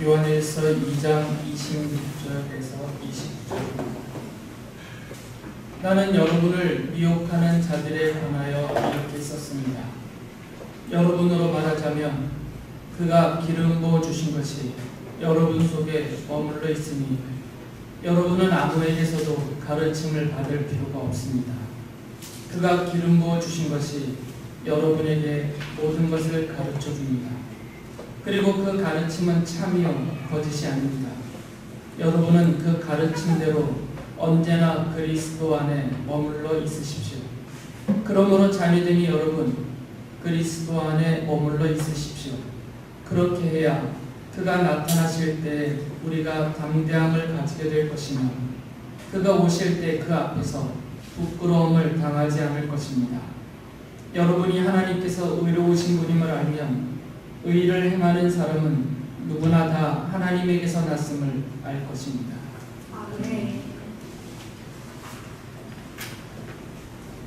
요한일서 2장 26절에서 29절. 나는 여러분을 미혹하는 자들에 관하여 이렇게 썼습니다. 여러분으로 말하자면 그가 기름 부어 주신 것이 여러분 속에 머물러 있으니 여러분은 아무에게서도 가르침을 받을 필요가 없습니다. 그가 기름 부어 주신 것이 여러분에게 모든 것을 가르쳐 줍니다. 그리고 그 가르침은 참이요 거짓이 아닙니다. 여러분은 그 가르침대로 언제나 그리스도 안에 머물러 있으십시오. 그러므로 자매되니 여러분 그리스도 안에 머물러 있으십시오. 그렇게 해야 그가 나타나실 때 우리가 담대함을 가지게 될 것이며 그가 오실 때 그 앞에서 부끄러움을 당하지 않을 것입니다. 여러분이 하나님께서 의로우신 분임을 알면 의를 행하는 사람은 누구나 다 하나님에게서 났음을 알 것입니다. 아멘.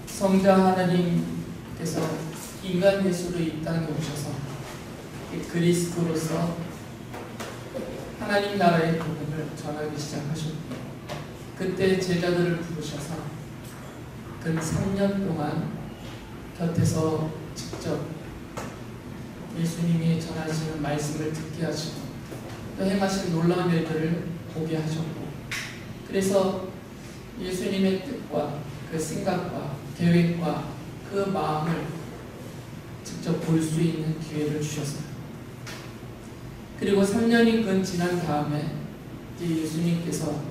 성자 하나님께서 인간 예수로 이 땅에 오셔서 그리스도로서 하나님 나라의 복음을 전하기 시작하셨고, 그때 제자들을 부르셔서 근 3년 동안 곁에서 직접 예수님이 전하시는 말씀을 듣게 하시고 또 행하신 놀라운 일들을 보게 하셨고, 그래서 예수님의 뜻과 그 생각과 계획과 그 마음을 직접 볼 수 있는 기회를 주셨어요. 그리고 3년이 근 지난 다음에 이제 예수님께서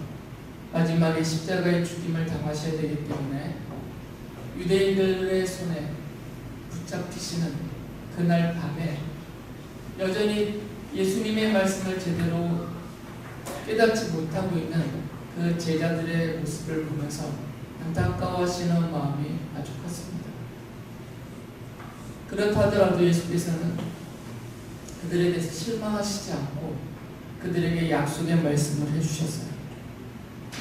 마지막에 십자가의 죽임을 당하셔야 되기 때문에 유대인들의 손에 붙잡히시는 그날 밤에 여전히 예수님의 말씀을 제대로 깨닫지 못하고 있는 그 제자들의 모습을 보면서 안타까워하시는 마음이 아주 컸습니다. 그렇다 하더라도 예수께서는 그들에 대해서 실망하시지 않고 그들에게 약속의 말씀을 해주셨어요.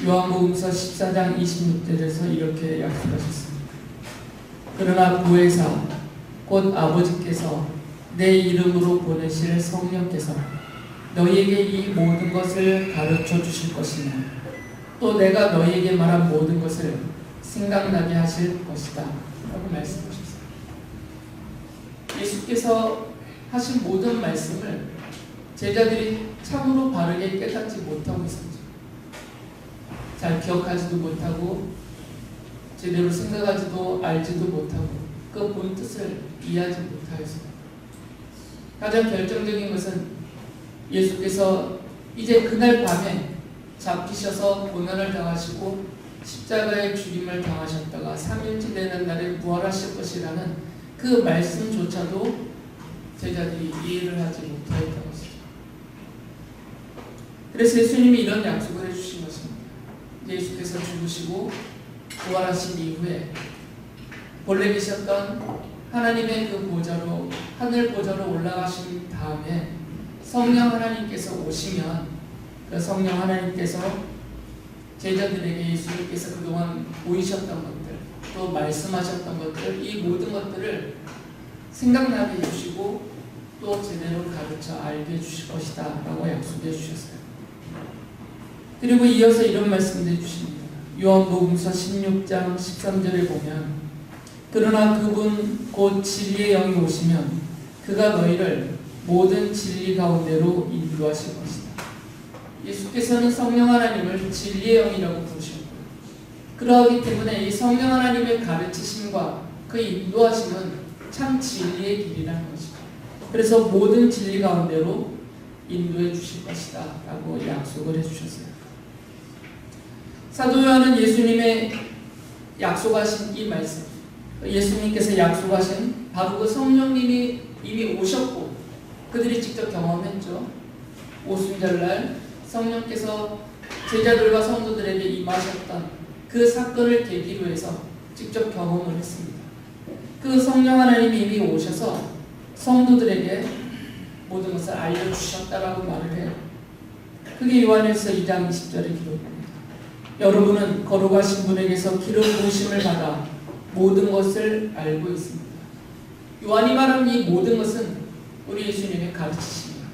요한복음서 14장 26절에서 이렇게 약속하셨습니다. 그러나 보혜사 곧 아버지께서 내 이름으로 보내실 성령께서 너희에게 이 모든 것을 가르쳐 주실 것이며 또 내가 너희에게 말한 모든 것을 생각나게 하실 것이다 라고 말씀하셨어요. 예수께서 하신 모든 말씀을 제자들이 참으로 바르게 깨닫지 못하고 있었죠. 잘 기억하지도 못하고 제대로 생각하지도 알지도 못하고 그 본 뜻을 이해하지 못하였어요. 가장 결정적인 것은 예수께서 이제 그날 밤에 잡히셔서 고난을 당하시고 십자가의 죽임을 당하셨다가 3일째 되는 날에 부활하실 것이라는 그 말씀조차도 제자들이 이해를 하지 못하였던 것이죠. 그래서 예수님이 이런 약속을 해주신 것입니다. 예수께서 죽으시고 부활하신 이후에 본래 계셨던 하나님의 그 보좌로 하늘 보좌로 올라가신 다음에 성령 하나님께서 오시면 그 성령 하나님께서 제자들에게 예수님께서 그동안 보이셨던 것들 또 말씀하셨던 것들 이 모든 것들을 생각나게 해주시고 또 제대로 가르쳐 알게 해주실 것이다 라고 약속해 주셨어요. 그리고 이어서 이런 말씀도 해주십니다. 요한복음서 16장 13절에 보면 그러나 그분 곧 진리의 영이 오시면 그가 너희를 모든 진리 가운데로 인도하실 것이다. 예수께서는 성령 하나님을 진리의 영이라고 부르셨고요. 그러하기 때문에 이 성령 하나님의 가르치심과 그 인도하심은 참 진리의 길이라는 것이죠. 그래서 모든 진리 가운데로 인도해 주실 것이다 라고 약속을 해주셨어요. 사도 요한은 예수님의 약속하신 이 말씀, 예수님께서 약속하신 바로 그 성령님이 이미 오셨고 그들이 직접 경험했죠. 오순절날 성령께서 제자들과 성도들에게 임하셨던 그 사건을 계기로 해서 직접 경험을 했습니다. 그 성령 하나님이 이미 오셔서 성도들에게 모든 것을 알려주셨다라고 말을 해요. 그게 요한일서 2장 20절에 기록합니다. 여러분은 거룩하신 분에게서 기름 부으심을 받아 모든 것을 알고 있습니다. 요한이 말한 이 모든 것은 우리 예수님의 가르치십니다.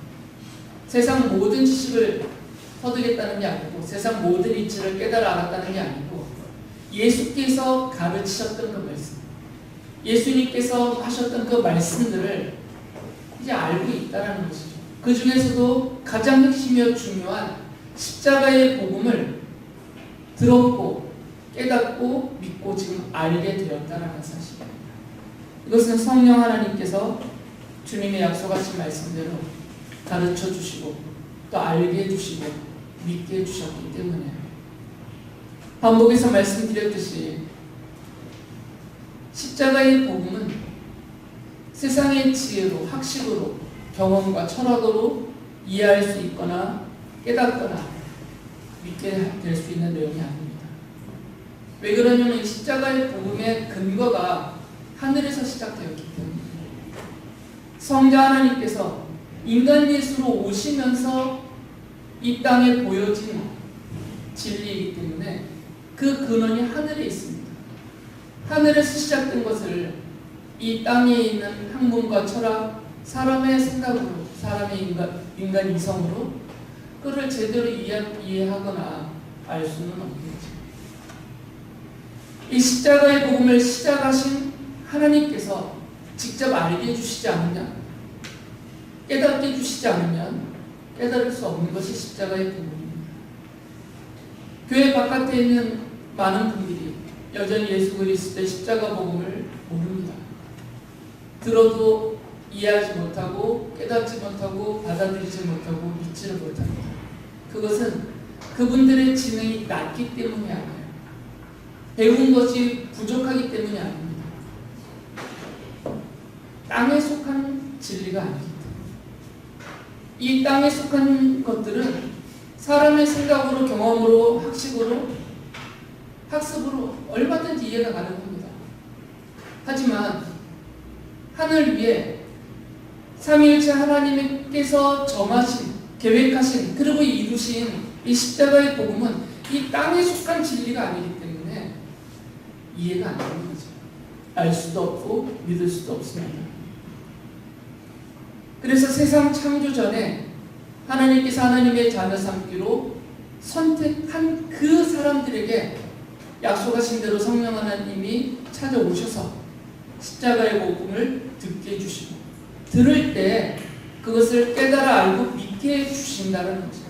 세상 모든 지식을 터득했다는 게 아니고 세상 모든 이치를 깨달아 알았다는 게 아니고 예수께서 가르치셨던 그 말씀, 예수님께서 하셨던 그 말씀들을 이제 알고 있다는 것이죠. 그 중에서도 가장 핵심이며 중요한 십자가의 복음을 들었고 깨닫고 믿고 지금 알게 되었다는 사실입니다. 이것은 성령 하나님께서 주님의 약속하신 말씀대로 가르쳐 주시고 또 알게 해주시고 믿게 해주셨기 때문에 반복해서 말씀드렸듯이 십자가의 복음은 세상의 지혜로 학식으로 경험과 철학으로 이해할 수 있거나 깨닫거나 믿게 될 수 있는 내용이 아닙니다. 왜 그러냐면 이 십자가의 복음의 근거가 하늘에서 시작되었기 때문입니다. 성자 하나님께서 인간 예수로 오시면서 이 땅에 보여진 진리이기 때문에 그 근원이 하늘에 있습니다. 하늘에서 시작된 것을 이 땅에 있는 학문과 철학, 사람의 생각으로, 사람의 인간 이성으로 그를 제대로 이해하거나 알 수는 없는 거죠. 이 십자가의 복음을 시작하신 하나님께서 직접 알게 해주시지 않으면, 깨닫게 해주시지 않으면 깨달을 수 없는 것이 십자가의 복음입니다. 교회 바깥에 있는 많은 분들이 여전히 예수 그리스도의 십자가 복음을 모릅니다. 들어도 이해하지 못하고 깨닫지 못하고 받아들이지 못하고 믿지를 못합니다. 그것은 그분들의 지능이 낮기 때문이 아니에요. 배운 것이 부족하기 때문이 아닙니다. 땅에 속한 진리가 아니기 때문에 이 땅에 속한 것들은 사람의 생각으로, 경험으로, 학식으로, 학습으로 얼마든지 이해가 가능합니다. 하지만 하늘 위에 삼위일체 하나님께서 정하신, 계획하신, 그리고 이루신 이 십자가의 복음은 이 땅에 속한 진리가 아니기 때문에 이해가 안 되는 거죠. 알 수도 없고 믿을 수도 없습니다. 그래서 세상 창조 전에 하나님께서 하나님의 자녀 삼기로 선택한 그 사람들에게 약속하신 대로 성령 하나님이 찾아오셔서 십자가의 복음을 듣게 해주시고 들을 때 그것을 깨달아 알고 믿게 해주신다는 거죠.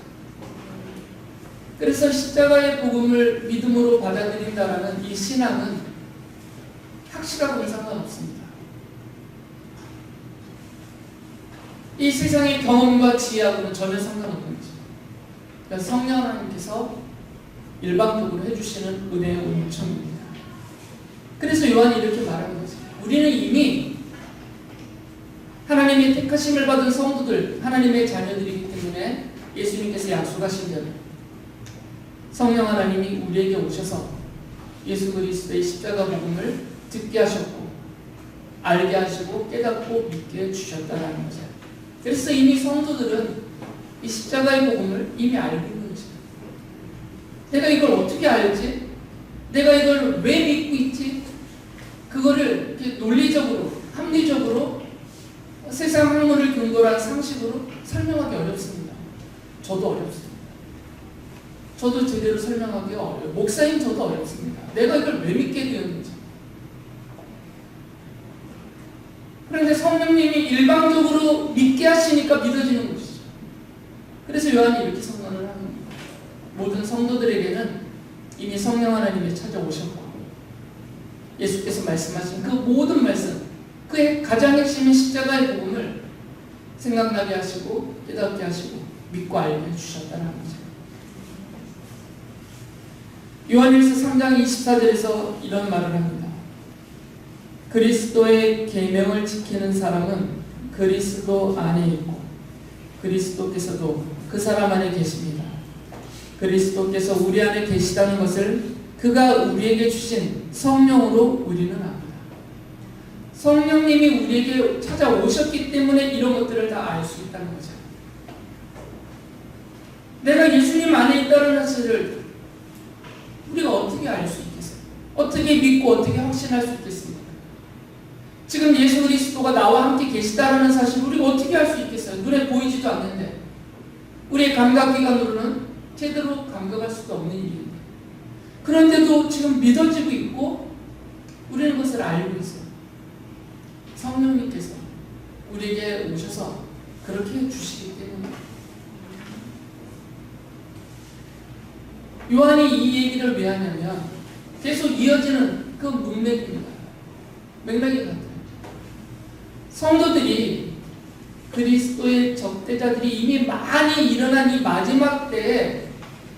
그래서 십자가의 복음을 믿음으로 받아들인다라는 이 신앙은 학식하고는 상관없습니다. 이 세상의 경험과 지혜하고는 전혀 상관없는 거죠. 그러니까 성령 하나님께서 일방적으로 해주시는 은혜의 온천입니다. 그래서 요한이 이렇게 말하는 거죠. 우리는 이미 하나님의 택하심을 받은 성도들, 하나님의 자녀들이기 때문에 예수님께서 약속하신 대로 성령 하나님이 우리에게 오셔서 예수 그리스도의 십자가 복음을 듣게 하셨고 알게 하시고 깨닫고 믿게 해주셨다는 거죠. 그래서 이미 성도들은 이 십자가의 복음을 이미 알고 있는 거죠. 내가 이걸 어떻게 알지? 내가 이걸 왜 믿고 있지? 그거를 이렇게 논리적으로, 합리적으로 세상 학문을 근거로 한 상식으로 설명하기 어렵습니다. 저도 어렵습니다. 저도 제대로 설명하기가 어려워요. 목사님 저도 어렵습니다. 내가 이걸 왜 믿게 되었는지. 그런데 성령님이 일방적으로 믿게 하시니까 믿어지는 것이죠. 그래서 요한이 이렇게 선언을 하는 겁니다. 모든 성도들에게는 이미 성령 하나님이 찾아오셨고 예수께서 말씀하신 그 모든 말씀, 그의 가장 핵심인 십자가의 복음을 생각나게 하시고 깨닫게 하시고 믿고 알게 해주셨다는 거죠. 요한일서 3장 24절에서 이런 말을 합니다. 그리스도의 계명을 지키는 사람은 그리스도 안에 있고 그리스도께서도 그 사람 안에 계십니다. 그리스도께서 우리 안에 계시다는 것을 그가 우리에게 주신 성령으로 우리는 압니다. 성령님이 우리에게 찾아오셨기 때문에 이런 것들을 다 알 수 있다는 거죠. 내가 예수님 안에 있다는 사실을 우리가 어떻게 알 수 있겠어요? 어떻게 믿고 어떻게 확신할 수 있겠습니까? 지금 예수 그리스도가 나와 함께 계시다는 사실을 우리가 어떻게 알 수 있겠어요? 눈에 보이지도 않는데 우리의 감각기관으로는 제대로 감각할 수도 없는 일입니다. 그런데도 지금 믿어지고 있고 우리는 그것을 알고 있어요. 성령님께서 우리에게 오셔서 그렇게 해주시기 때문에. 요한이 이 얘기를 왜 하냐면 계속 이어지는 그 문맥입니다. 맥락이 같아요. 성도들이 그리스도의 적대자들이 이미 많이 일어난 이 마지막 때에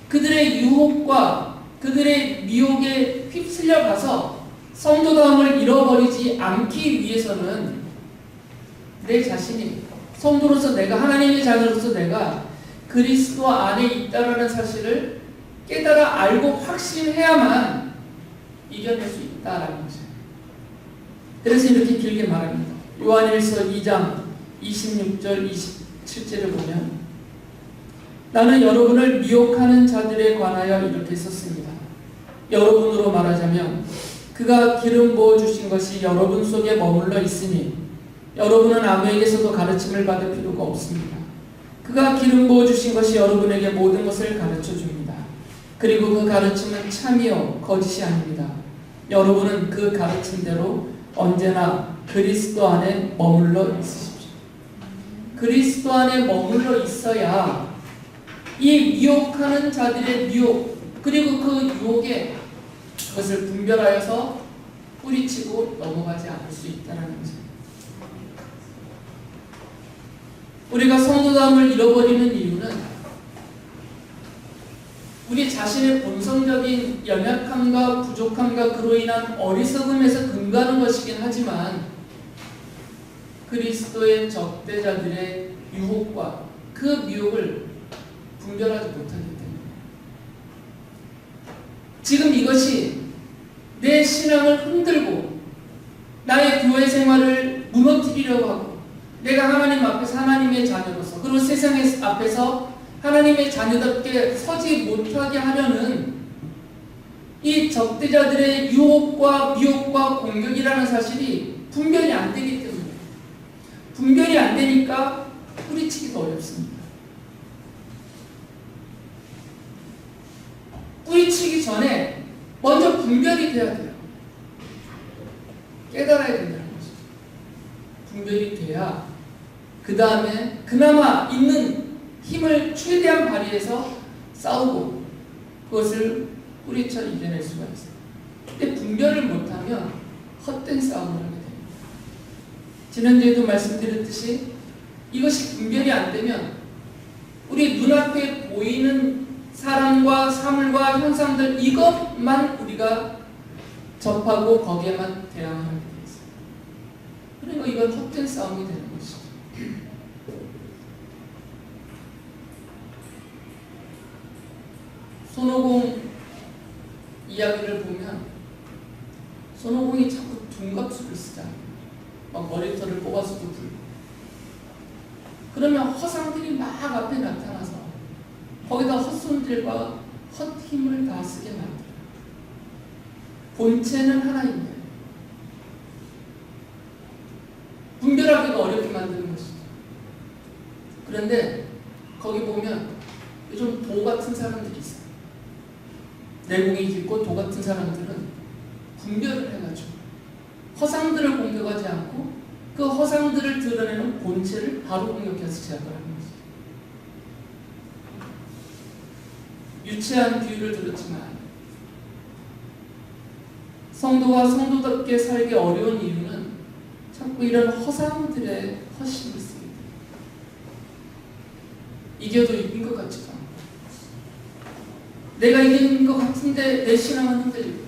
그들의 유혹과 그들의 미혹에 휩쓸려 가서 성도다움을 잃어버리지 않기 위해서는 내 자신이 성도로서 내가 하나님의 자녀로서 내가 그리스도 안에 있다라는 사실을 깨달아 알고 확신해야만 이겨낼 수 있다라는 거죠. 그래서 이렇게 길게 말합니다. 요한일서 2장 26절 27절을 보면 나는 여러분을 미혹하는 자들에 관하여 이렇게 썼습니다. 여러분으로 말하자면 그가 기름 부어 주신 것이 여러분 속에 머물러 있으니 여러분은 아무에게서도 가르침을 받을 필요가 없습니다. 그가 기름 부어 주신 것이 여러분에게 모든 것을 가르쳐 줍니다. 그리고 그 가르침은 참이요 거짓이 아닙니다. 여러분은 그 가르침대로 언제나 그리스도 안에 머물러 있으십시오. 그리스도 안에 머물러 있어야 이 미혹하는 자들의 미혹 그리고 그 유혹에 그것을 분별하여서 뿌리치고 넘어가지 않을 수 있다는 거죠. 우리가 성도다움을 잃어버리는 이유는 우리 자신의 본성적인 연약함과 부족함과 그로 인한 어리석음에서 근거하는 것이긴 하지만 그리스도의 적대자들의 유혹과 그 미혹을 분별하지 못하기 때문에 지금 이것이 내 신앙을 흔들고 나의 교회 생활을 무너뜨리려고 하고 내가 하나님 앞에서 하나님의 자녀로서 그리고 세상 앞에서 하나님의 자녀답게 서지 못하게 하려는 이 적대자들의 유혹과 미혹과 공격이라는 사실이 분별이 안 되기 때문에 분별이 안 되니까 뿌리치기가 어렵습니다. 뿌리치기 전에 먼저 분별이 돼야 돼요. 깨달아야 된다는 거죠. 분별이 돼야 그 다음에 그나마 있는 힘을 최대한 발휘해서 싸우고 그것을 뿌리쳐 이겨낼 수가 있어요. 근데 분별을 못하면 헛된 싸움을 하게 됩니다. 지난주에도 말씀드렸듯이 이것이 분별이 안 되면 우리 눈앞에 보이는 사람과 사물과 현상들 이것만 우리가 접하고 거기에만 대항하게 되어 있어요. 그러니까 이건 헛된 싸움이 되는 것이죠. 손오공 이야기를 보면 손오공이 자꾸 둔갑술을 쓰잖아요. 막 머리털을 뽑아서도 불고. 그러면 허상들이 막 앞에 나타나서 거기다 헛손질과 헛힘을 다 쓰게 만들어요. 본체는 하나입니다. 분별하기가 어렵게 만드는 것이죠. 그런데 거기 보면 좀 도 같은 사람들이 있어요. 내공이 깊고 도 같은 사람들은 분별을 해가지고 허상들을 공격하지 않고 그 허상들을 드러내는 본체를 바로 공격해서 제압을 하는 거죠. 유치한 비유를 들었지만 성도가 성도답게 살기 어려운 이유는 자꾸 이런 허상들의 허심이 있습니다. 이겨도 이긴 것 같지도 않고 내가 이긴 것 같은데 내 신앙은 흔들리고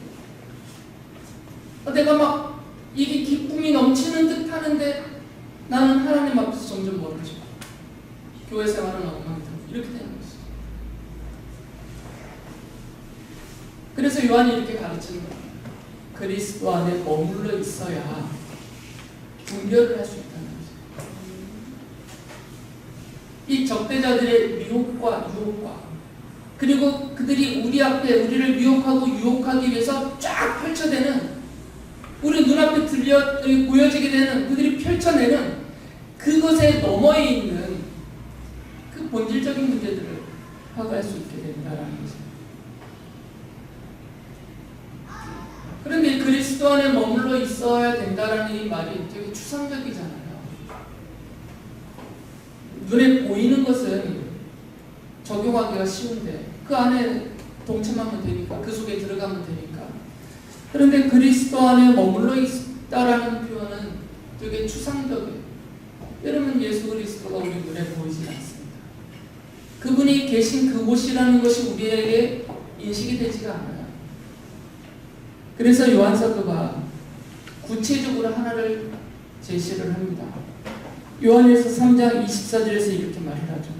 내가 막 이게 기쁨이 넘치는 듯 하는데 나는 하나님 앞에서 점점 멀어지고 교회 생활은 엉망이다. 이렇게 되는 거죠. 그래서 요한이 이렇게 가르치는 거예요. 그리스도 안에 머물러 있어야 분별을 할 수 있다는 거죠. 이 적대자들의 미혹과 유혹과 그리고 그들이 우리 앞에 우리를 미혹하고 유혹하기 위해서 쫙 펼쳐대는 우리 눈앞에 보여지게 되는 그들이 펼쳐내는 그것에 너머에 있는 그 많은 본질적인 문제들을 파괴할 수 있게 된다는 거죠. 그런데 그리스도 안에 머물러 있어야 된다라는 이 말이 되게 추상적이잖아요. 눈에 보이는 것은 적용하기가 쉬운데 그 안에 동참하면 되니까, 그 속에 들어가면 되니까. 그런데 그리스도 안에 머물러 있다라는 표현은 되게 추상적이에요. 여러분, 예수 그리스도가 우리 눈에 보이지 않습니다. 그분이 계신 그곳이라는 것이 우리에게 인식이 되지가 않아요. 그래서 요한 사도가 구체적으로 하나를 제시를 합니다. 요한일서 3장 24절에서 이렇게 말을 하죠.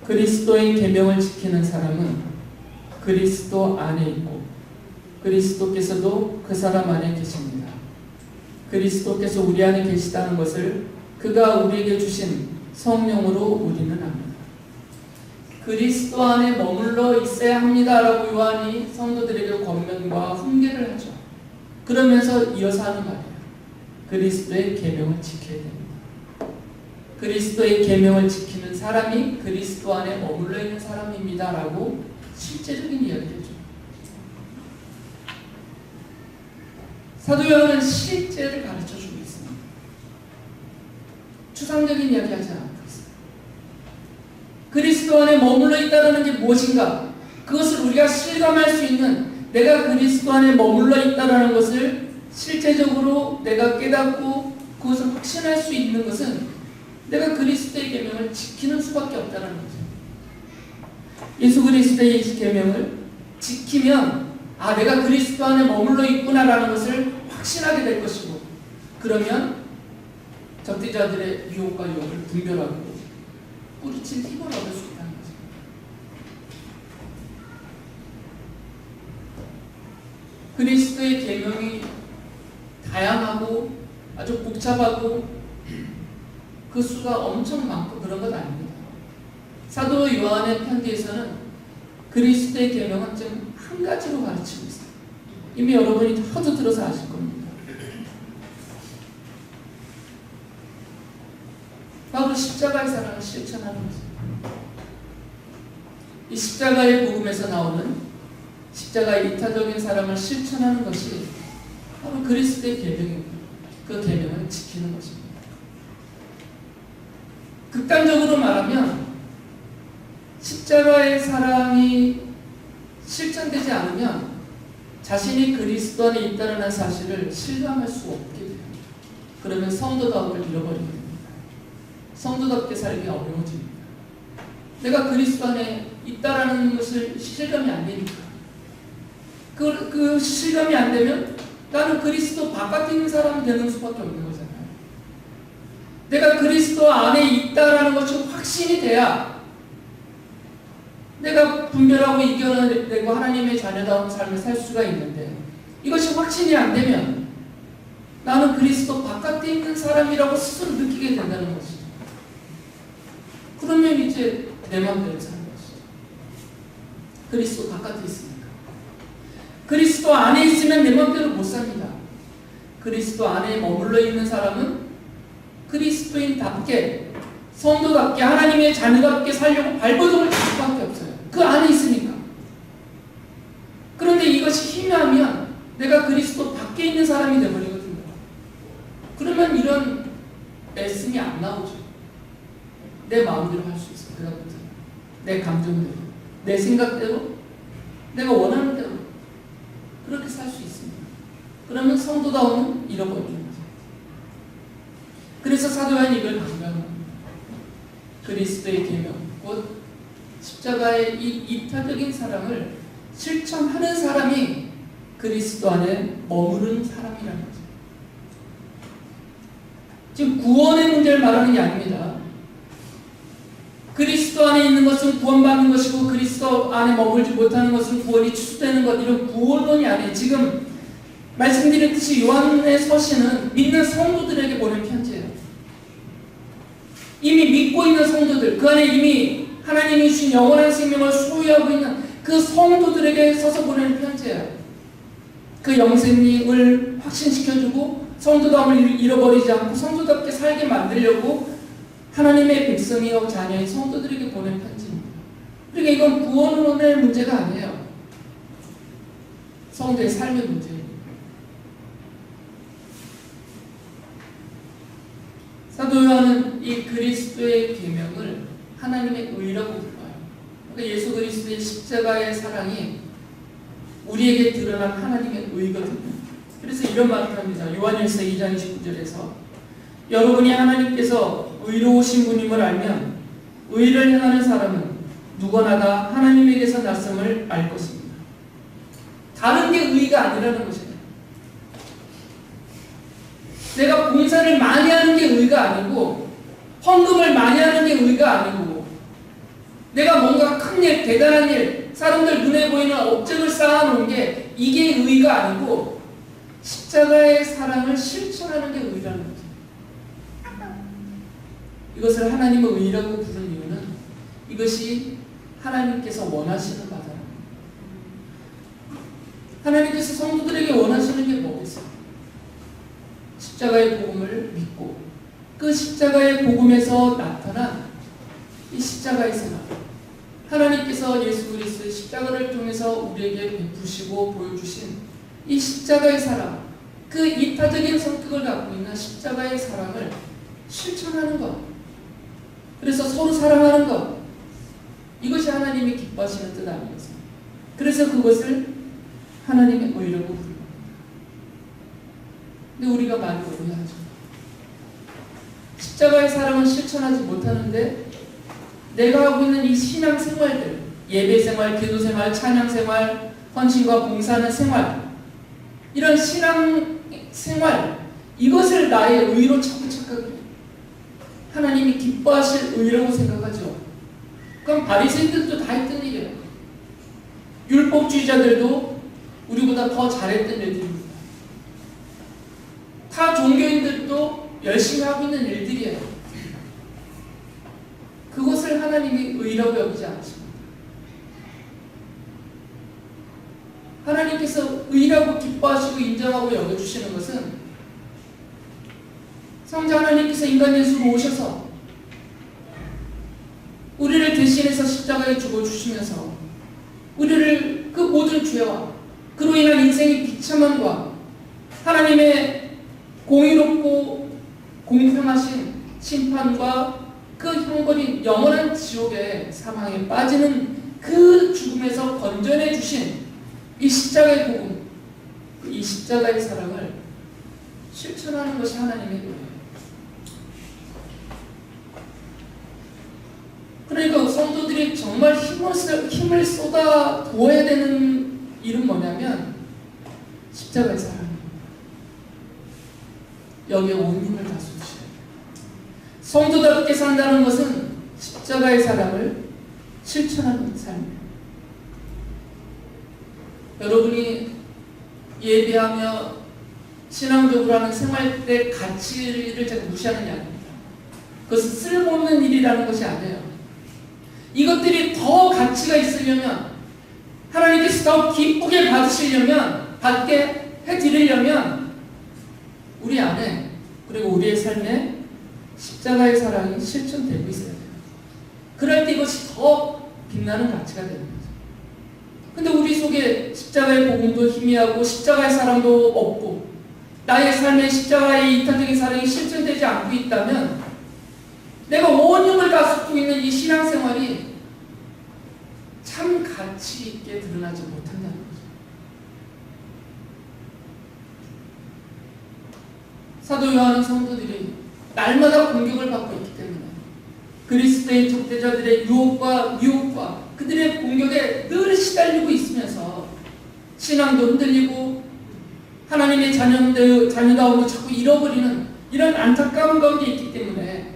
그리스도의 계명을 지키는 사람은 그리스도 안에 있고 그리스도께서도 그 사람 안에 계십니다. 그리스도께서 우리 안에 계시다는 것을 그가 우리에게 주신 성령으로 우리는 압니다. 그리스도 안에 머물러 있어야 합니다라고 요한이 성도들에게 권면과 훈계를 하죠. 그러면서 이어서 하는 말이에요. 그리스도의 계명을 지켜야 됩니다. 그리스도의 계명을 지키는 사람이 그리스도 안에 머물러 있는 사람입니다라고 실제적인 이야기를 해줘. 사도 요한은 실제를 가르쳐주고 있습니다. 추상적인 이야기 하지 않고 있어요. 그리스도 안에 머물러 있다는 게 무엇인가? 그것을 우리가 실감할 수 있는, 내가 그리스도 안에 머물러 있다는 것을 실제적으로 내가 깨닫고 그것을 확신할 수 있는 것은 내가 그리스도의 계명을 지키는 수밖에 없다는 거죠. 예수 그리스도의 계명을 지키면 내가 그리스도 안에 머물러 있구나라는 것을 확신하게 될 것이고, 그러면 적대자들의 유혹과 유혹을 분별하고 뿌리칠 힘을 얻을 수 있다는 거죠. 그리스도의 계명이 다양하고 아주 복잡하고 그 수가 엄청 많고 그런 건 아닙니다. 사도 요한의 편지에서는 그리스도의 계명은 좀 한 가지로 가르치고 있어요. 이미 여러분이 허도 들어서 아실 겁니다. 바로 십자가의 사랑을 실천하는 거죠. 이 십자가의 복음에서 나오는 십자가의 이타적인 사랑을 실천하는 것이 바로 그리스도의 계명입니다. 그 계명을 지키는 것입니다. 극단적으로 말하면 십자가의 사랑이 실천되지 않으면 자신이 그리스도 안에 있다는 사실을 실감할 수 없게 돼요. 그러면 성도다움을 잃어버리게 됩니다. 성도답게 살기가 어려워집니다. 내가 그리스도 안에 있다라는 것을 실감이 안 되니까. 그 실감이 안 되면 나는 그리스도 바깥에 있는 사람이 되는 수밖에 없는 거잖아요. 내가 그리스도 안에 있다라는 것이 확신이 돼야 내가 분별하고 이겨내고 하나님의 자녀다운 삶을 살 수가 있는데, 이것이 확신이 안 되면 나는 그리스도 바깥에 있는 사람이라고 스스로 느끼게 된다는 것이죠. 그러면 이제 내 마음대로 사는 것이죠. 그리스도 바깥에 있으니까. 그리스도 안에 있으면 내 마음대로 못 삽니다. 그리스도 안에 머물러 있는 사람은 그리스도인답게, 성도답게, 하나님의 자녀답게 살려고 발버둥을 칠 수밖에 없어요. 그 안에 있으니까. 그런데 이것이 희미하면 내가 그리스도 밖에 있는 사람이 되어버리거든요. 그러면 이런 애씀이 안 나오죠. 내 마음대로 할 수 있어요. 그다음부터 내 감정대로, 내 생각대로, 내가 원하는 대로 그렇게 살 수 있습니다. 그러면 성도다움은 잃어버리는 거죠. 그래서 사도 요한이 이걸 강조합니다. 그리스도의 계명, 곧 십자가의 이 이타적인 사랑을 실천하는 사람이 그리스도 안에 머무르는 사람이라는 거죠. 지금 구원의 문제를 말하는 게 아닙니다. 그리스도 안에 있는 것은 구원받는 것이고 그리스도 안에 머물지 못하는 것은 구원이 취소되는 것, 이런 구원론이 아니에요. 지금 말씀드렸듯이 요한의 서신은 믿는 성도들에게 보낸 편지예요. 이미 믿고 있는 성도들, 그 안에 이미 하나님이 주신 영원한 생명을 소유하고 있는 그 성도들에게 써서 보내는 편지예요. 그 영생을 확신시켜주고 성도다움을 잃어버리지 않고 성도답게 살게 만들려고 하나님의 백성이요 자녀인 성도들에게 보낸 편지입니다. 그러니까 이건 구원론의 문제가 아니에요. 성도의 삶의 문제입니다. 사도 요한은 이 그리스도의 계명을 하나님의 의라고 불러요. 그러니까 예수 그리스도의 십자가의 사랑이 우리에게 드러난 하나님의 의거든요. 그래서 이런 말을 합니다. 요한일서 2장 29절에서 여러분이 하나님께서 의로우신 분임을 알면 의를 행하는 사람은 누구나 다 하나님에게서 났음을 알 것입니다. 다른 게 의가 아니라는 것이에요. 내가 봉사를 많이 하는 게 의가 아니고 헌금을 많이 하는 게 의가 아니고 내가 뭔가 큰 일, 대단한 일, 사람들 눈에 보이는 업적을 쌓아놓은 게 이게 의가 아니고 십자가의 사랑을 실천하는 게 의라는 거죠. 이것을 하나님의 의라고 부른 이유는 이것이 하나님께서 원하시는 바다라는 거예요. 하나님께서 성도들에게 원하시는 게 뭐겠어요? 십자가의 복음을 믿고 그 십자가의 복음에서 나타난 이 십자가의 사랑, 하나님께서 예수 그리스도의 십자가를 통해서 우리에게 베푸시고 보여주신 이 십자가의 사랑, 그 이타적인 성격을 갖고 있는 십자가의 사랑을 실천하는 것, 그래서 서로 사랑하는 것, 이것이 하나님이 기뻐하시는 뜻 아니겠어요? 그래서 그것을 하나님의 의라고 부릅니다. 근데 우리가 많이 오해하죠. 십자가의 사랑을 실천하지 못하는데 내가 하고 있는 이 신앙 생활들, 예배 생활, 기도 생활, 찬양 생활, 헌신과 봉사하는 생활, 이런 신앙 생활, 이것을 나의 의로 자꾸 착각해요. 하나님이 기뻐하실 의라고 생각하죠. 그럼 바리새인들도 다 했던 일이에요. 율법주의자들도 우리보다 더 잘했던 일들입니다. 타 종교인들도 열심히 하고 있는 일들이에요. 그것을 하나님이 의라고 여기지 않으십니다. 하나님께서 의라고 기뻐하시고 인정하고 여겨주시는 것은 성자 하나님께서 인간 예수로 오셔서 우리를 대신해서 십자가에 죽어주시면서 우리를 그 모든 죄와 그로 인한 인생의 비참함과 하나님의 공의롭고 공평하신 심판과 그 형벌인 영원한 지옥의 사망에 빠지는 그 죽음에서 건져내 주신 이 십자가의 복음, 이 십자가의 사랑을 실천하는 것이 하나님의 의예요. 그러니까 성도들이 정말 힘을 쏟아 부어야 되는 일은 뭐냐면 십자가의 사랑입니다. 여기에 온 힘을 다 쏟으셔야 돼요. 성도답게 산다는 것은 십자가의 사랑을 실천하는 삶이에요. 여러분이 예배하며 신앙적으로 하는 생활 때 가치를 제가 무시하는 게 아닙니다. 그것은 쓸모없는 일이라는 것이 아니에요. 이것들이 더 가치가 있으려면 하나님께서 더 기쁘게 받게 해드리려면 우리 안에 그리고 우리의 삶에 십자가의 사랑이 실천되고 있어야 돼요. 그럴 때 이것이 더 빛나는 가치가 되는 거죠. 근데 우리 속에 십자가의 복음도 희미하고 십자가의 사랑도 없고 나의 삶에 십자가의 이타적인 사랑이 실천되지 않고 있다면 내가 온 힘을 다 쏟고 있는 이 신앙생활이 참 가치 있게 드러나지 못한다는 거죠. 사도 요한은 성도들이 날마다 공격을 받고 있기 때문에 그리스도의 적대자들의 유혹과 미혹과 그들의 공격에 늘 시달리고 있으면서 신앙도 흔들리고 하나님의 자녀다움도 자꾸 잃어버리는 이런 안타까운 가운데 있기 때문에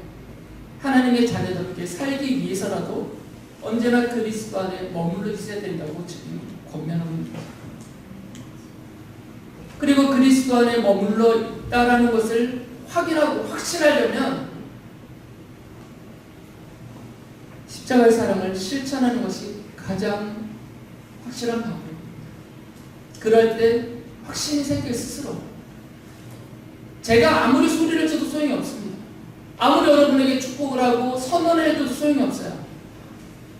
하나님의 자녀답게 살기 위해서라도 언제나 그리스도 안에 머물러 있어야 된다고 지금 권면하고 있습니다. 그리고 그리스도 안에 머물러 있다라는 것을 확인하고 확신하려면 십자가의 사랑을 실천하는 것이 가장 확실한 방법입니다. 그럴 때 확신이 생길 스스로 제가 아무리 소리를 쳐도 소용이 없습니다. 아무리 여러분에게 축복을 하고 선언을 해도 소용이 없어요.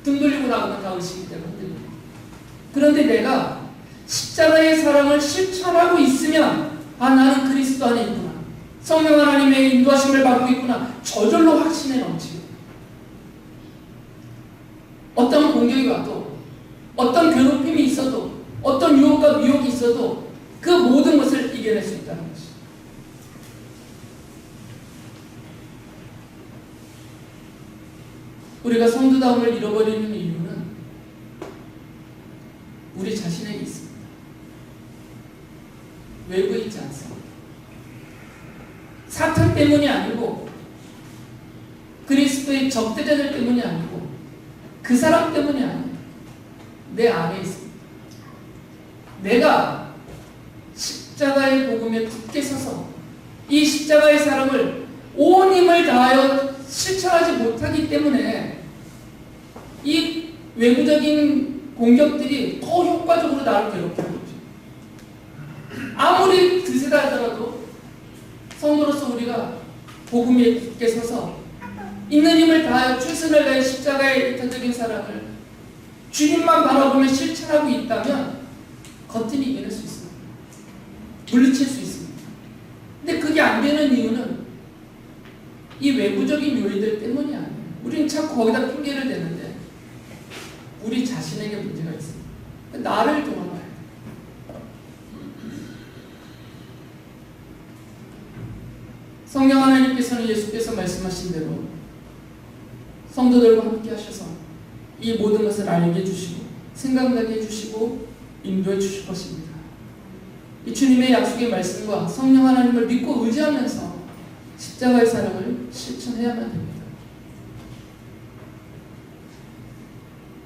등 돌리고 나가면 다 의식이 되고 흔들리고. 그런데 내가 십자가의 사랑을 실천하고 있으면 나는 그리스도 안에 있구나. 성령 하나님의 인도하심을 받고 있구나. 저절로 확신에 넘치고 어떤 공격이 와도 어떤 괴롭힘이 있어도 어떤 유혹과 미혹이 있어도 그 모든 것을 이겨낼 수 있다는 것이죠. 우리가 성도다움을 잃어버리는 이유는 우리 자신에게 있습니다. 외부에 있지 않습니다. 사탄 때문이 아니고 그리스도의 적대자들 때문이 아니고 그 사람 때문이 아니에요. 내 안에 있습니다. 내가 십자가의 복음에 굳게 서서 이 십자가의 사랑을 온 힘을 다하여 실천하지 못하기 때문에 이 외부적인 공격들이 더 효과적으로 나를 괴롭게 하는 거죠. 아무리 드세다 하더라도 성도로서 우리가 복음에 굳게 서서 있는 힘을 다하여 최선을 다해 십자가의 일타적인 사랑을 주님만 바라보며 실천하고 있다면 겉은 이겨낼 수 있습니다. 물리칠 수 있습니다. 근데 그게 안 되는 이유는 이 외부적인 요인들 때문이 아니에요. 우리는 자꾸 거기다 핑계를 대는데 우리 자신에게 문제가 있습니다. 나를 돌아봐야 돼요. 성령 하나님께서는 예수께서 말씀하신 대로 성도들과 함께 하셔서 이 모든 것을 알게 해주시고 생각나게 해주시고 인도해 주실 것입니다. 이 주님의 약속의 말씀과 성령 하나님을 믿고 의지하면서 십자가의 사랑을 실천해야만 됩니다.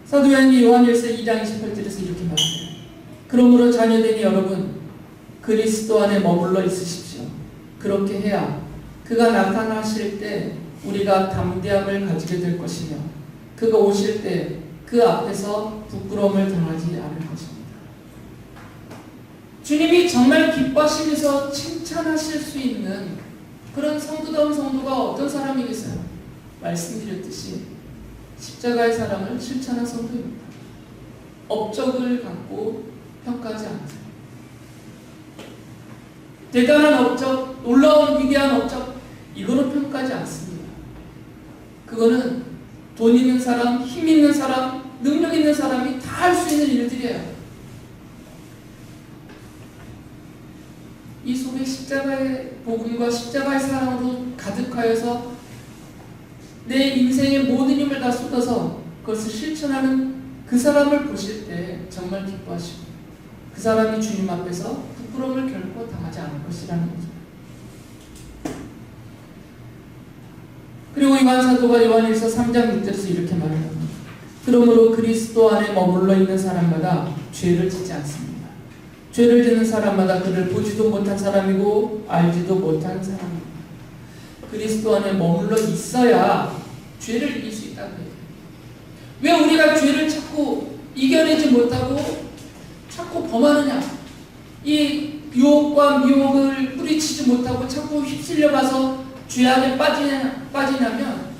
사도 요한일서 2장 28절에서 이렇게 말합니다. 그러므로 자녀되니 여러분 그리스도 안에 머물러 있으십시오. 그렇게 해야 그가 나타나실 때 우리가 담대함을 가지게 될 것이며 그가 오실 때 그 앞에서 부끄러움을 당하지 않을 것입니다. 주님이 정말 기뻐하시면서 칭찬하실 수 있는 그런 성도다운 성도가 어떤 사람이겠어요? 말씀드렸듯이 십자가의 사랑을 실천한 성도입니다. 업적을 갖고 평가하지 않으세요. 대단한 업적, 놀라운 위대한 업적 이거로 평가하지 않습니다. 그거는 돈 있는 사람, 힘 있는 사람, 능력 있는 사람이 다 할 수 있는 일들이에요. 이 속에 십자가의 복음과 십자가의 사랑으로 가득하여서 내 인생의 모든 힘을 다 쏟아서 그것을 실천하는 그 사람을 보실 때 정말 기뻐하시고 그 사람이 주님 앞에서 부끄러움을 결코 당하지 않을 것이라는 거죠. 그리고 요한 사도가 요한일서 3장 6절에서 이렇게 말합니다. 그러므로 그리스도 안에 머물러 있는 사람마다 죄를 짓지 않습니다. 죄를 짓는 사람마다 그를 보지도 못한 사람이고 알지도 못한 사람입니다. 그리스도 안에 머물러 있어야 죄를 이길 수 있다는 거예요. 왜 우리가 죄를 자꾸 이겨내지 못하고 자꾸 범하느냐? 이 유혹과 미혹을 뿌리치지 못하고 자꾸 휩쓸려가서 죄 안에 빠지냐면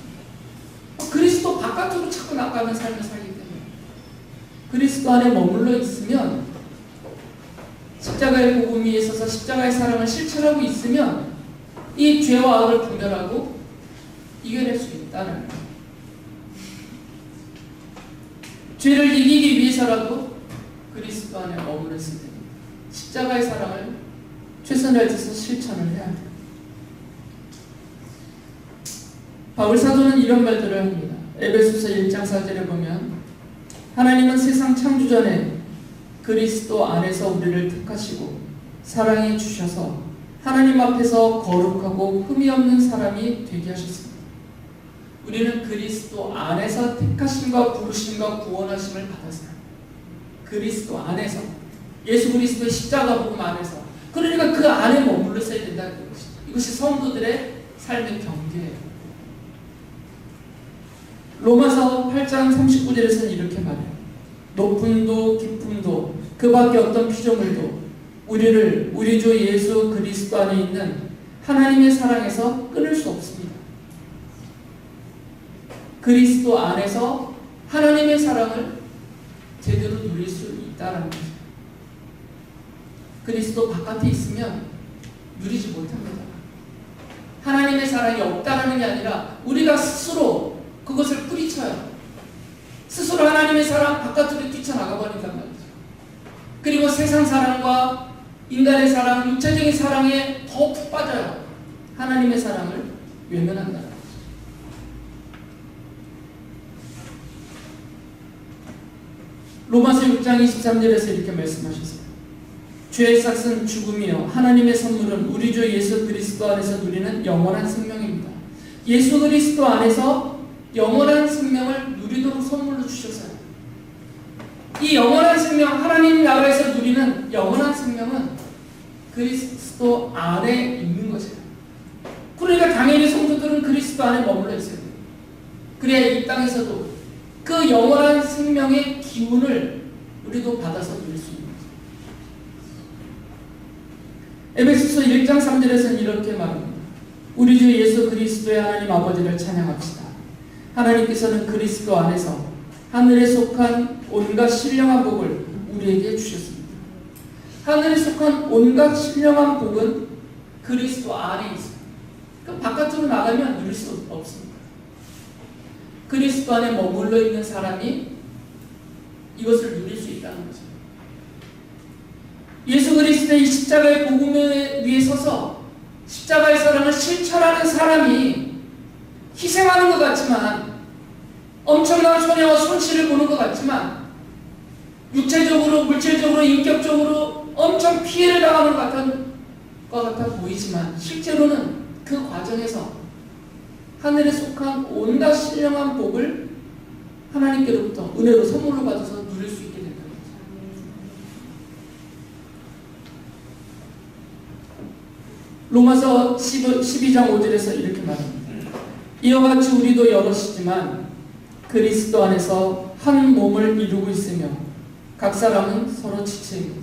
그리스도 바깥으로 자꾸 나가는 삶을 살기 때문에 그리스도 안에 머물러 있으면 십자가의 복음이 있어서 십자가의 사랑을 실천하고 있으면 이 죄와 악을 분별하고 이겨낼 수 있다는 거예요. 죄를 이기기 위해서라도 그리스도 안에 머물렀을 때 십자가의 사랑을 최선을 다해서 실천을 해야 돼요. 바울 사도는 이런 말들을 합니다. 에베소서 1장 4절에 보면 하나님은 세상 창조 전에 그리스도 안에서 우리를 택하시고 사랑해 주셔서 하나님 앞에서 거룩하고 흠이 없는 사람이 되게 하셨습니다. 우리는 그리스도 안에서 택하심과 부르심과 구원하심을 받았어요. 그리스도 안에서 예수 그리스도의 십자가 복음 안에서 그러니까 그 안에 머물러 있어야 된다는 것이죠. 이것이 성도들의 삶의 경계예요. 로마서 8장 39절에서는 이렇게 말해요. 높음도 깊음도 그 밖에 어떤 피조물도 우리를 우리 주 예수 그리스도 안에 있는 하나님의 사랑에서 끊을 수 없습니다. 그리스도 안에서 하나님의 사랑을 제대로 누릴 수 있다라는 거죠. 그리스도 바깥에 있으면 누리지 못합니다. 하나님의 사랑이 없다라는 게 아니라 우리가 스스로 그것을 뿌리쳐요. 스스로 하나님의 사랑 바깥으로 뛰쳐나가 버린단 말이죠. 그리고 세상 사랑과 인간의 사랑, 육체적인 사랑에 더 푹 빠져요. 하나님의 사랑을 외면한다는 거죠. 로마서 6장 23절에서 이렇게 말씀하셨어요. 죄의 삭은 죽음이요 하나님의 선물은 우리 주 예수 그리스도 안에서 누리는 영원한 생명입니다. 예수 그리스도 안에서 영원한 생명을 누리도록 선물로 주셔서요. 이 영원한 생명, 하나님 나라에서 누리는 영원한 생명은 그리스도 안에 있는 것이에요. 그러니까 당연히 성도들은 그리스도 안에 머물러 있어야 돼요. 그래야 이 땅에서도 그 영원한 생명의 기운을 우리도 받아서 누릴 수 있는 거죠. 에베소서 1장 3절에서는 이렇게 말합니다. 우리 주 예수 그리스도의 하나님 아버지를 찬양합시다. 하나님께서는 그리스도 안에서 하늘에 속한 온갖 신령한 복을 우리에게 주셨습니다. 하늘에 속한 온갖 신령한 복은 그리스도 안에 있어요. 그럼 바깥으로 나가면 누릴 수 없습니다. 그리스도 안에 머물러 있는 사람이 이것을 누릴 수 있다는 거죠. 예수 그리스도의 십자가의 복음 위에 서서 십자가의 사랑을 실천하는 사람이 희생하는 것 같지만, 엄청난 손해와 손실을 보는 것 같지만, 육체적으로, 물질적으로, 인격적으로 엄청 피해를 당하는 것 같아 보이지만, 실제로는 그 과정에서 하늘에 속한 온갖 신령한 복을 하나님께로부터 은혜로 선물로 받아서 누릴 수 있게 된다는 거죠. 로마서 12장 5절에서 이렇게 말합니다. 이와 같이 우리도 여럿이지만 그리스도 안에서 한 몸을 이루고 있으며 각 사람은 서로 지체입니다.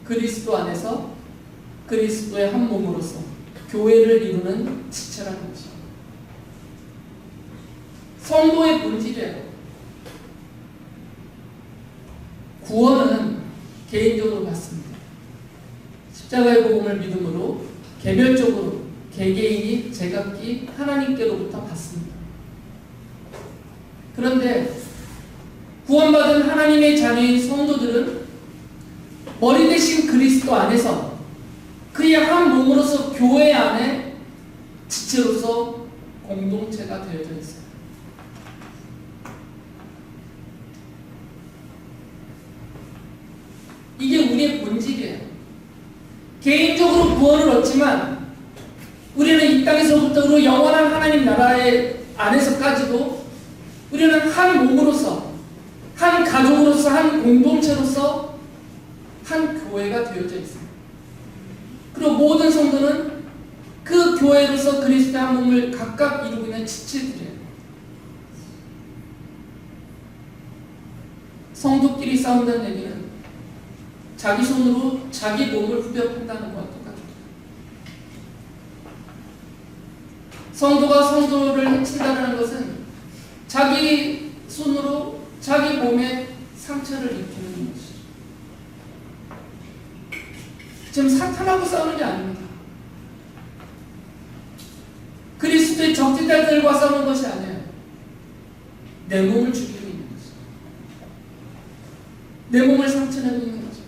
그리스도 안에서 그리스도의 한 몸으로서 교회를 이루는 지체라는 거죠. 성도의 본질이에요. 구원은 개인적으로 받습니다. 십자가의 복음을 믿음으로 개별적으로 개개인이 제각기 하나님께로부터 받습니다. 그런데 구원받은 하나님의 자녀인 성도들은 머리 대신 그리스도 안에서 그의 한 몸으로서 교회 안에 지체로서 공동체가 되어져 있어요. 이게 우리의 본질이에요. 개인적으로 구원을 얻지만 우리는 이 땅에서부터 영원한 하나님 나라의 안에서까지도 우리는 한 몸으로서, 한 가족으로서, 한 공동체로서 한 교회가 되어져 있습니다. 그리고 모든 성도는 그 교회로서 그리스도의 한 몸을 각각 이루고 있는 지체들이에요. 성도끼리 싸운다는 얘기는 자기 손으로 자기 몸을 후벼 판다는 것과 똑같아요. 성도가 성도를 해친다는 것은 자기 손으로 자기 몸에 상처를 입히는 것이죠. 지금 사탄하고 싸우는 게 아닙니다. 그리스도의 적대자들과 싸우는 것이 아니에요. 내 몸을 죽이고 있는 거죠. 내 몸을 상처내고 있는 거죠.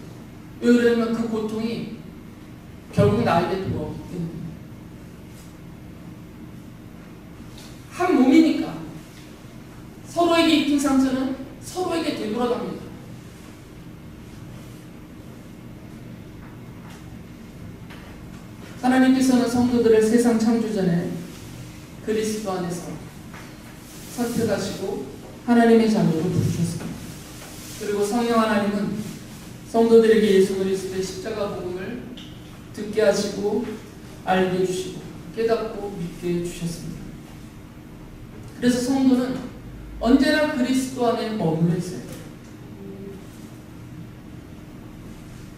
왜 그러냐면 그 고통이 결국 나에게 돌아오기 때문입니다. 한 몸이니까 서로에게 입힌 상처는 서로에게 되돌아갑니다. 하나님께서는 성도들을 세상 창조 전에 그리스도 안에서 선택하시고 하나님의 자녀로 부르셨습니다. 그리고 성령 하나님은 성도들에게 예수 그리스도의 십자가 복음을 듣게 하시고 알게 해주시고 깨닫고 믿게 해주셨습니다. 그래서 성도는 언제나 그리스도 안에 머물러 있어요.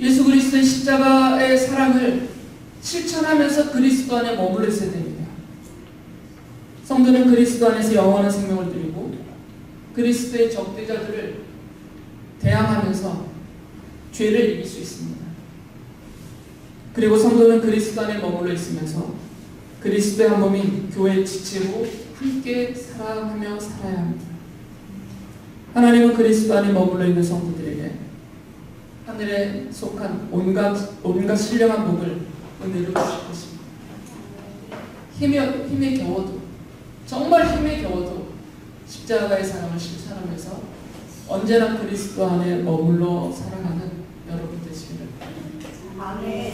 예수 그리스도의 십자가의 사랑을 실천하면서 그리스도 안에 머물러 있어야 됩니다. 성도는 그리스도 안에서 영원한 생명을 누리고 그리스도의 적대자들을 대항하면서 죄를 이길 수 있습니다. 그리고 성도는 그리스도 안에 머물러 있으면서 그리스도의 한 몸인 교회의 지체로 함께 살아가며 살아야 합니다. 하나님은 그리스도 안에 머물러 있는 성도들에게 하늘에 속한 온갖 신령한 복을 은혜로 주실 것입니다. 힘에 겨워도, 정말 힘에 겨워도 십자가의 사랑을 실천하면서 언제나 그리스도 안에 머물러 살아가는 여러분 되시기를 바랍니다. 아멘.